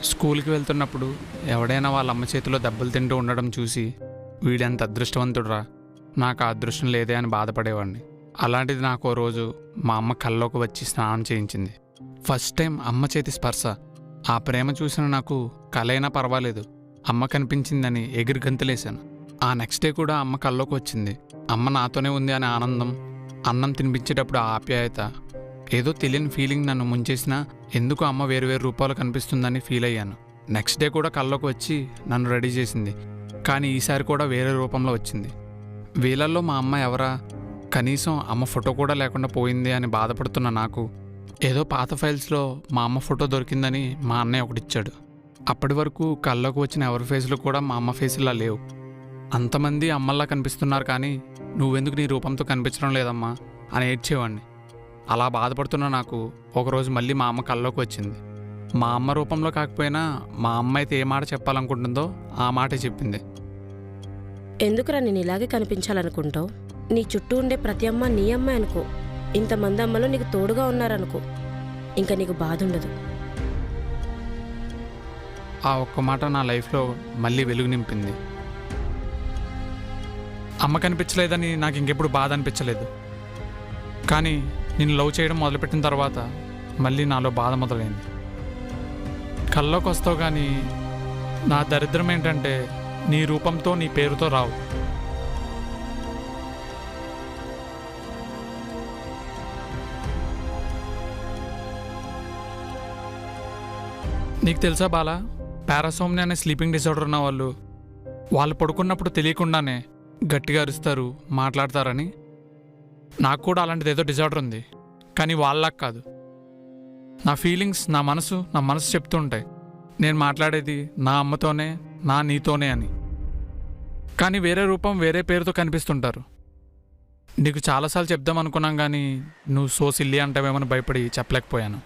స్కూల్కి వెళ్తున్నప్పుడు ఎవడైనా వాళ్ళ అమ్మ చేతిలో దెబ్బలు తింటూ ఉండడం చూసి వీడెంత అదృష్టవంతుడురా, నాకు ఆ అదృష్టం లేదే అని బాధపడేవాడిని. అలాంటిది నాకు ఓ రోజు మా అమ్మ కల్లోకి వచ్చి స్నానం చేయించింది. ఫస్ట్ టైం అమ్మ చేతి స్పర్శ. ఆ ప్రేమ చూసిన నాకు కలైనా పర్వాలేదు, అమ్మ కనిపించిందని ఎగిరి గంతులేశాను. ఆ నెక్స్ట్ డే కూడా అమ్మ కల్లోకి వచ్చింది. అమ్మ నాతోనే ఉంది అనే ఆనందం, అన్నం తినిపించేటప్పుడు ఆ ఆప్యాయత, ఏదో తెలియని ఫీలింగ్ నన్ను ముంచేసినా ఎందుకు అమ్మ వేరు రూపాలు కనిపిస్తుందని ఫీల్ అయ్యాను. నెక్స్ట్ డే కూడా కల్లోకి వచ్చి నన్ను రెడీ చేసింది, కానీ ఈసారి కూడా వేరే రూపంలో వచ్చింది. వీళ్ళల్లో మా అమ్మ ఎవరా, కనీసం అమ్మ ఫోటో కూడా లేకుండా పోయింది అని బాధపడుతున్న నాకు ఏదో పాత ఫైల్స్లో మా అమ్మ ఫోటో దొరికిందని మా అన్నయ్య ఒకటిచ్చాడు. అప్పటి వరకు కల్లోకి వచ్చిన ఎవరి ఫేస్లు కూడా మా అమ్మ ఫేస్లా లేవు. అంతమంది అమ్మల్లా కనిపిస్తున్నారు, కానీ నువ్వెందుకు నీ రూపంతో కనిపించడం లేదమ్మా అని ఏడ్చేవాడిని. అలా బాధపడుతున్న నాకు ఒకరోజు మళ్ళీ మా అమ్మ కల్లోకి వచ్చింది. మా అమ్మ రూపంలో కాకపోయినా మా అమ్మ అయితే ఏ మాట చెప్పాలనుకుంటుందో ఆ మాటే చెప్పింది. ఎందుకురా నేను ఇలాగే కనిపించాలనుకుంటావు? నీ చుట్టూ ఉండే ప్రతి అమ్మ నీ అమ్మ అనుకో. ఇంతమంది అమ్మలు నీకు తోడుగా ఉన్నారనుకో, ఇంకా నీకు బాధ ఉండదు. ఆ ఒక్క మాట నా లైఫ్లో మళ్ళీ వెలుగు నింపింది. అమ్మ కనిపించలేదని నాకు ఇంకెప్పుడు బాధ అనిపించలేదు, కానీ నేను లవ్ చేయడం మొదలుపెట్టిన తర్వాత మళ్ళీ నాలో బాధ మొదలైంది. కల్లోకి వస్తావు, కానీ నా దరిద్రం ఏంటంటే నీ రూపంతో నీ పేరుతో రావు. నీకు తెలుసా బాలా, పారాసోమ్నియా అనే స్లీపింగ్ డిసార్డర్ ఉన్న వాళ్ళు పడుకున్నప్పుడు తెలియకుండానే గట్టిగా అరుస్తారు, మాట్లాడతారని. నాకు కూడా అలాంటిది ఏదో డిజార్డర్ ఉంది, కానీ వాళ్ళకి కాదు. నా ఫీలింగ్స్ నా మనసు చెప్తూ ఉంటాయి నేను మాట్లాడేది నా అమ్మతోనే, నా నీతోనే అని. కానీ వేరే రూపం వేరే పేరుతో కనిపిస్తుంటారు. నీకు చాలాసార్లు చెప్దాం అనుకున్నాం, కానీ నువ్వు సో సిల్లీ అంటావేమని భయపడి చెప్పలేకపోయాను.